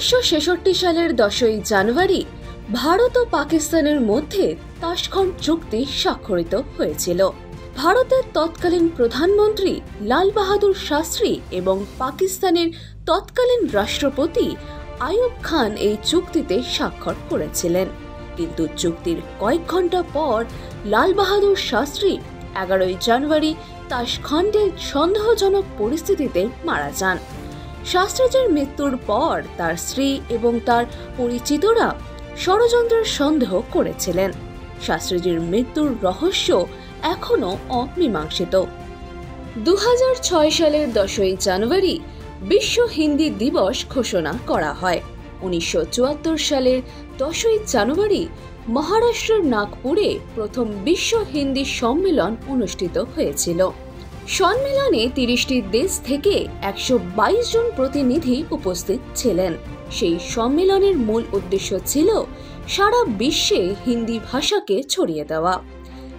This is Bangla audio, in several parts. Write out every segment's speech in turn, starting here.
1966 সালের 10ই জানুয়ারি ভারত ও পাকিস্তানের মধ্যে তাশখন্ড চুক্তি স্বাক্ষরিত হয়েছিল। ভারতের তৎকালীন প্রধানমন্ত্রী লাল বাহাদুর শাস্ত্রী এবং পাকিস্তানের তৎকালীন রাষ্ট্রপতি আইয়ুব খান এই চুক্তিতে স্বাক্ষর করেছিলেন। কিন্তু চুক্তির কয়েক ঘন্টা পর লাল বাহাদুর শাস্ত্রী 11ই জানুয়ারি তাশখন্ডে সন্দেহজনক পরিস্থিতিতে মারা যান। শাস্ত্রীজির মৃত্যুর পর তার স্ত্রী এবং তার পরিচিতরা ষড়যন্ত্রের সন্দেহ করেছিলেন। শাস্ত্রীজির মৃত্যুর রহস্য এখনো অমীমাংসিত। 2006 সালের 10ই জানুয়ারি বিশ্ব হিন্দি দিবস ঘোষণা করা হয়। 1974 সালের 10ই জানুয়ারি মহারাষ্ট্রের নাগপুরে প্রথম বিশ্ব হিন্দি সম্মেলন অনুষ্ঠিত হয়েছিল। সম্মেলনে 30টি দেশ থেকে 122 জন প্রতিনিধি উপস্থিত ছিলেন। সেই সম্মেলনের মূল উদ্দেশ্য ছিল সারা বিশ্বে হিন্দি ভাষাকে ছড়িয়ে দেওয়া।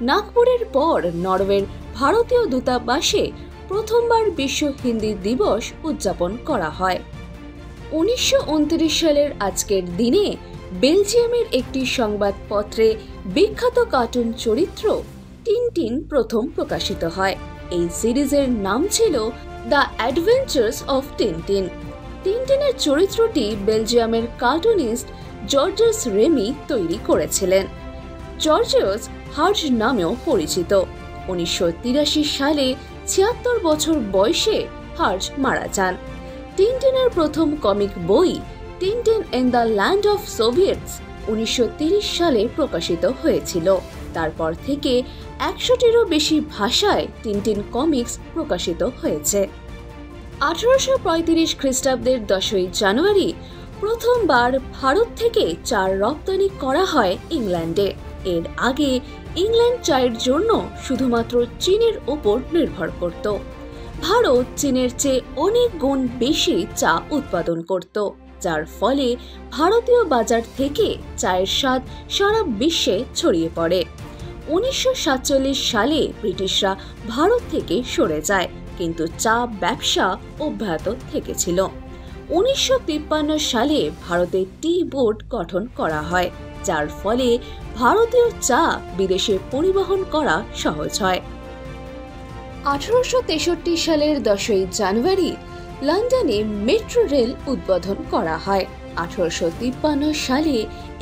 নাগপুরের পর নরওয়ের ভারতীয় দূতাবাসে প্রথমবার বিশ্ব হিন্দি দিবস উদযাপন করা হয়। 1929 সালের আজকের দিনে বেলজিয়ামের একটি সংবাদপত্রে বিখ্যাত কার্টুন চরিত্র টিনটিন প্রথম প্রকাশিত হয়। এই সিরিজের নাম ছিল দ্য অ্যাডভেঞ্চার্স অফ টিনটিন। টিনটিনের চরিত্রটি বেলজিয়ামের কার্টুনিস্ট জর্জেস রেমি তৈরি করেছিলেন। জর্জিয়াস হার্জ নামেও পরিচিত। 1983 সালে 76 বছর বয়সে হার্জ মারা যান। টিনটিনের প্রথম কমিক বই Tintin in the Land of সোভিয়েটস 1930 সালে প্রকাশিত হয়েছিল। তারপর থেকে 100টিরও বেশি ভাষায় টিনটিন কমিক্স প্রকাশিত হয়েছে। 1835 খ্রিস্টাব্দের 10ই জানুয়ারি প্রথমবার ভারত থেকে চা রপ্তানি করা হয় ইংল্যান্ডে। এর আগে ইংল্যান্ড চায়ের জন্য শুধুমাত্র চীনের উপর নির্ভর করত। ভারত চীনের চেয়ে অনেক গুণ বেশি চা উৎপাদন করত, যার ফলে ভারতীয় বাজার থেকে চায়ের স্বাদ সারা বিশ্বে ছড়িয়ে পড়ে। 1947 সালে ব্রিটিশরা ভারত থেকে সরে যায়, কিন্তু চা ব্যবসা অব্যাহত থেকেছিল। 1953 সালে ভারতে টি বোর্ড গঠন করা হয়, যার ফলে ভারতীয় চা বিদেশে পরিবহন করা সহজ হয়। 1863 সালের 10ই জানুয়ারি লন্ডনে মেট্রো রেল উদ্বোধন করা হয়। 1853 সালে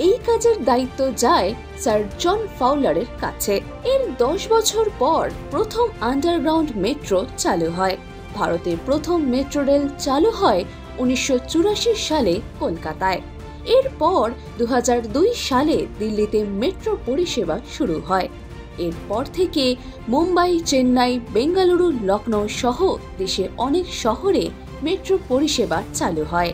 এই কাজের দায়িত্ব যায় স্যার জন ফাউলারের কাছে। এর 10 বছর পর প্রথম আন্ডারগ্রাউন্ড মেট্রো চালু হয়। ভারতে প্রথম মেট্রো রেল চালু হয় 1984 সালে কলকাতায়। এরপর 2002 সালে দিল্লিতে মেট্রো পরিষেবা শুরু হয়। এরপর থেকে মুম্বাই, চেন্নাই, বেঙ্গালুরু, লখনৌ সহ দেশে অনেক শহরে মেট্রো পরিষেবা চালু হয়।